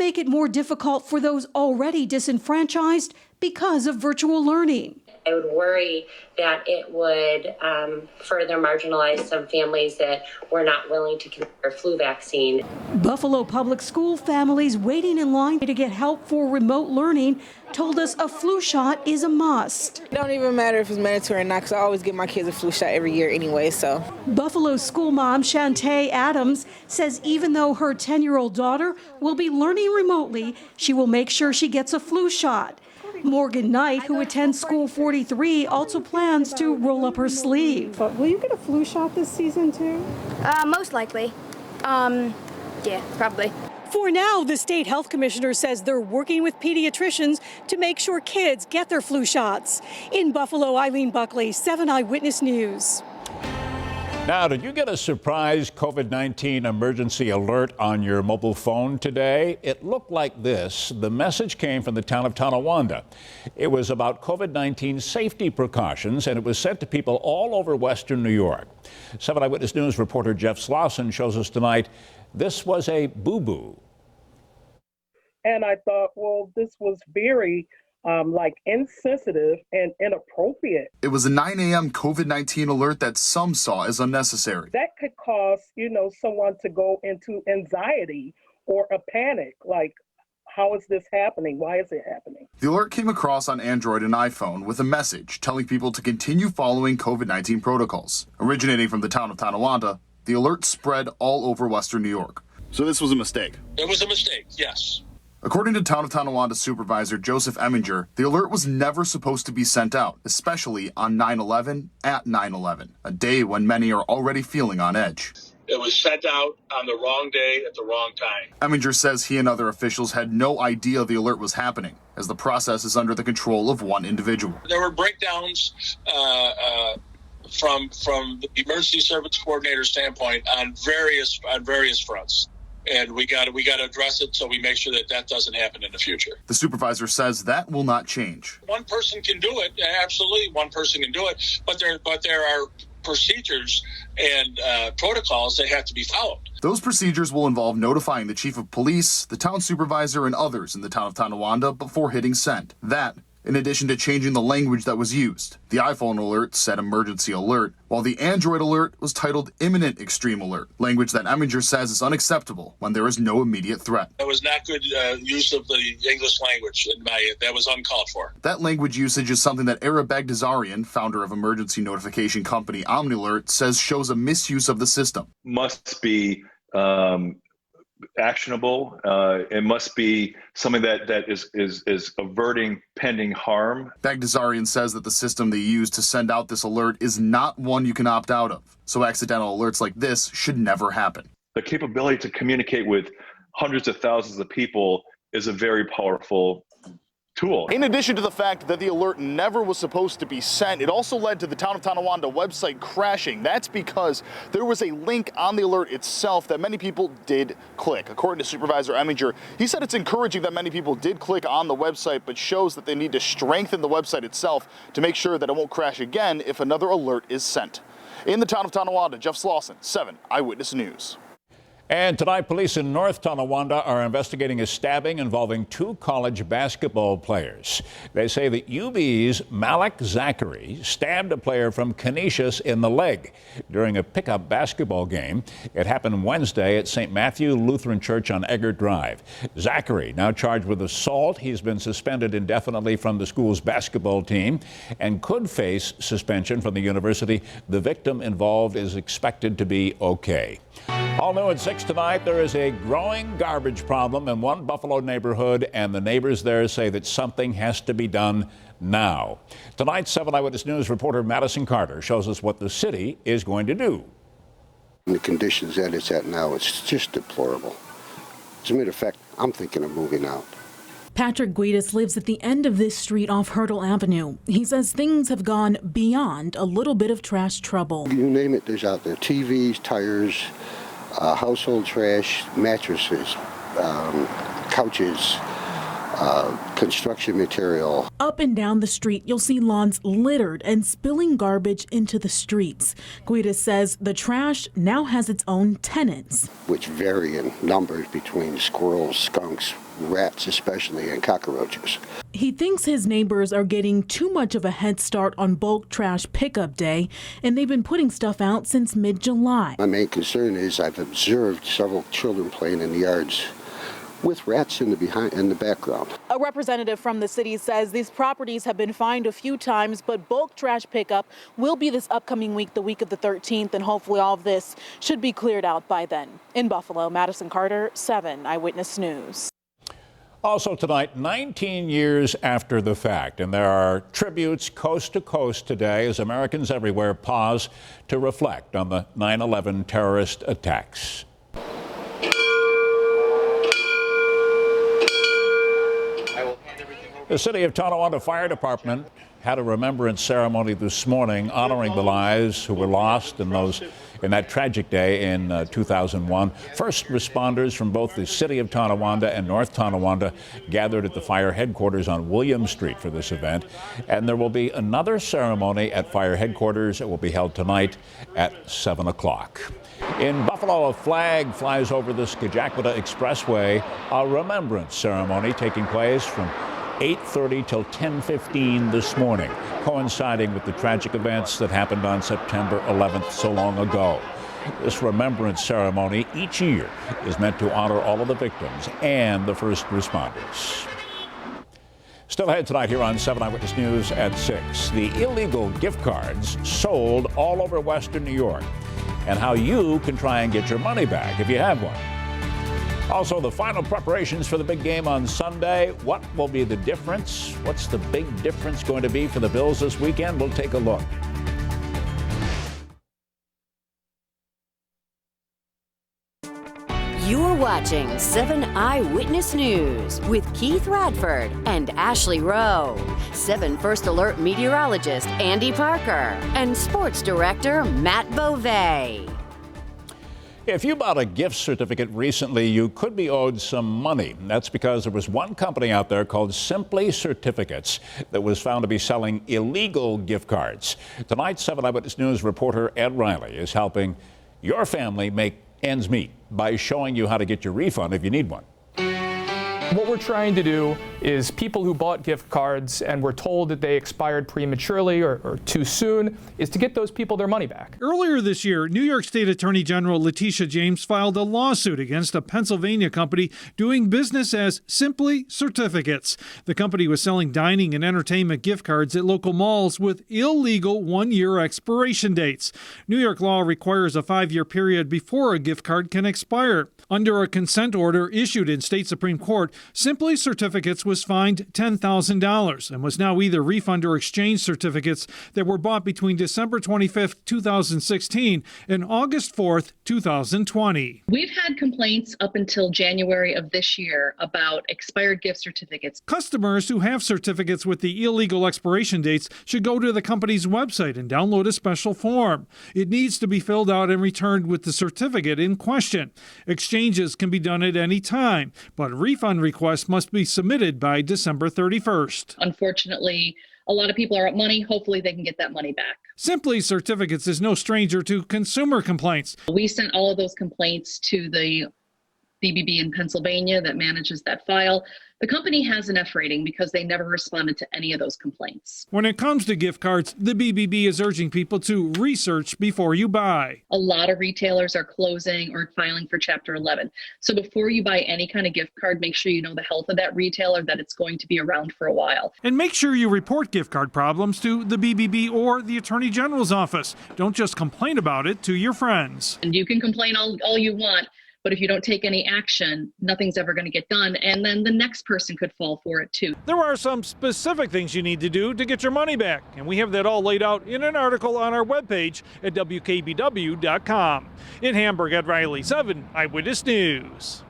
make it more difficult for those already disenfranchised because of virtual learning. I would worry that it would further marginalize some families that were not willing to get their flu vaccine. Buffalo Public School families waiting in line to get help for remote learning told us a flu shot is a must. It don't even matter if it's mandatory or not, because I always give my kids a flu shot every year anyway, so. Buffalo school mom Shantae Adams says even though her 10-year-old daughter will be learning remotely, she will make sure she gets a flu shot. Morgan Knight, who attends School 43, also plans to roll up her sleeve. But will you get a flu shot this season too? Most likely. Yeah, probably. For now, the state health commissioner says they're working with pediatricians to make sure kids get their flu shots. In Buffalo, Eileen Buckley, 7 Eyewitness News. Now, did you get a surprise COVID-19 emergency alert on your mobile phone today? It looked like this. The message came from the town of Tonawanda. It was about COVID-19 safety precautions, and it was sent to people all over western New York. 7 Eyewitness News reporter Jeff Slauson shows us tonight this was a boo-boo. And I thought, well, this was very insensitive and inappropriate. It was a 9 a.m. COVID-19 alert that some saw as unnecessary. That could cause, someone to go into anxiety or a panic, like, how is this happening? Why is it happening? The alert came across on Android and iPhone with a message telling people to continue following COVID-19 protocols. Originating from the town of Tonawanda, the alert spread all over western New York. So this was a mistake? It was a mistake, yes. According to Town of Tonawanda Supervisor Joseph Eminger, the alert was never supposed to be sent out, especially on 9/11 at 9/11, a day when many are already feeling on edge. It was sent out on the wrong day at the wrong time. Eminger says he and other officials had no idea the alert was happening, as the process is under the control of one individual. There were breakdowns from the emergency service coordinator standpoint on various fronts. And we got to address it so we make sure that doesn't happen in the future. The supervisor says that will not change. One person can do it, absolutely. One person can do it, but there are procedures and protocols that have to be followed. Those procedures will involve notifying the chief of police, the town supervisor, and others in the town of Tonawanda before hitting send. That, in addition to changing the language that was used. The iPhone alert said emergency alert, while the Android alert was titled imminent extreme alert, language that Eminger says is unacceptable when there is no immediate threat. That was not good use of the English language. That was uncalled for. That language usage is something that Ara Bagdasarian, founder of emergency notification company OmniAlert, says shows a misuse of the system. Must be actionable. It must be something that is averting pending harm. Bagdasarian says that the system they use to send out this alert is not one you can opt out of. So accidental alerts like this should never happen. The capability to communicate with hundreds of thousands of people is a very powerful tool. In addition to the fact that the alert never was supposed to be sent, it also led to the Town of Tonawanda website crashing. That's because there was a link on the alert itself that many people did click. According to Supervisor Eminger, he said it's encouraging that many people did click on the website, but shows that they need to strengthen the website itself to make sure that it won't crash again if another alert is sent. In the Town of Tonawanda, Jeff Slauson, 7 Eyewitness News. And tonight, police in North Tonawanda are investigating a stabbing involving 2 college basketball players. They say that UB's Malik Zachary stabbed a player from Canisius in the leg during a pickup basketball game. It happened Wednesday at St. Matthew Lutheran Church on Eggert Drive. Zachary, now charged with assault, he's been suspended indefinitely from the school's basketball team and could face suspension from the university. The victim involved is expected to be okay. All new at 6 tonight, there is a growing garbage problem in one Buffalo neighborhood, and the neighbors there say that something has to be done now. Tonight, 7 Eyewitness News reporter Madison Carter shows us what the city is going to do. The conditions that it's at now, it's just deplorable. As a matter of fact, I'm thinking of moving out. Patrick Guidas lives at the end of this street off Hurdle Avenue. He says things have gone beyond a little bit of trash trouble. You name it, there's out there. TVs, tires, household trash, mattresses, couches, construction material. Up and down the street, you'll see lawns littered and spilling garbage into the streets. Guida says the trash now has its own tenants, Which vary in numbers between squirrels, skunks, rats especially, and cockroaches. He thinks his neighbors are getting too much of a head start on bulk trash pickup day, and they've been putting stuff out since mid-July. My main concern is I've observed several children playing in the yards with rats in the background. A representative from the city says these properties have been fined a few times, but bulk trash pickup will be this upcoming week, the week of the 13th, and hopefully all of this should be cleared out by then. In Buffalo, Madison Carter, 7 Eyewitness News. Also tonight, 19 years after the fact, and there are tributes coast to coast today as Americans everywhere pause to reflect on the 9/11 terrorist attacks. The City of Tonawanda Fire Department had a remembrance ceremony this morning honoring the lives who were lost in that tragic day in 2001. First responders from both the City of Tonawanda and North Tonawanda gathered at the fire headquarters on William Street for this event. And there will be another ceremony at fire headquarters. It will be held tonight at 7 o'clock. In Buffalo, a flag flies over the Skagway Expressway, a remembrance ceremony taking place from 8:30 till 10:15 this morning, coinciding with the tragic events that happened on September 11th so long ago. This remembrance ceremony each year is meant to honor all of the victims and the first responders. Still ahead tonight here on 7 Eyewitness News at 6. The illegal gift cards sold all over Western New York, and how you can try and get your money back if you have one. Also, the final preparations for the big game on Sunday. What will be the difference? What's the big difference going to be for the Bills this weekend? We'll take a look. You're watching 7 Eyewitness News with Keith Radford and Ashley Rowe, 7 First Alert meteorologist Andy Parker, and sports director Matt Beauvais. If you bought a gift certificate recently, you could be owed some money. That's because there was one company out there called Simply Certificates that was found to be selling illegal gift cards. Tonight's 7 Eyewitness News reporter Ed Riley is helping your family make ends meet by showing you how to get your refund if you need one. What we're trying to do is people who bought gift cards and were told that they expired prematurely or too soon, is to get those people their money back. Earlier this year, New York State Attorney General Letitia James filed a lawsuit against a Pennsylvania company doing business as Simply Certificates. The company was selling dining and entertainment gift cards at local malls with illegal one-year expiration dates. New York law requires a 5-year period before a gift card can expire. Under a consent order issued in state Supreme Court, Simply Certificates was fined $10,000 and was now either refund or exchange certificates that were bought between December 25th, 2016 and August 4th, 2020. We've had complaints up until January of this year about expired gift certificates. Customers who have certificates with the illegal expiration dates should go to the company's website and download a special form. It needs to be filled out and returned with the certificate in question. Exchanges can be done at any time, but refund requests must be submitted by December 31st. Unfortunately, a lot of people are up money. Hopefully they can get that money back. Simply Certificates is no stranger to consumer complaints. We sent all of those complaints to the BBB in Pennsylvania that manages that file. The company has an F rating because they never responded to any of those complaints. When it comes to gift cards, the BBB is urging people to research before you buy. A lot of retailers are closing or filing for Chapter 11. So before you buy any kind of gift card, make sure you know the health of that retailer, that it's going to be around for a while. And make sure you report gift card problems to the BBB or the Attorney General's office. Don't just complain about it to your friends. And you can complain all you want, but if you don't take any action, nothing's ever going to get done. And then the next person could fall for it too. There are some specific things you need to do to get your money back. And we have that all laid out in an article on our webpage at WKBW.com. In Hamburg, Ed Riley, 7 Eyewitness News.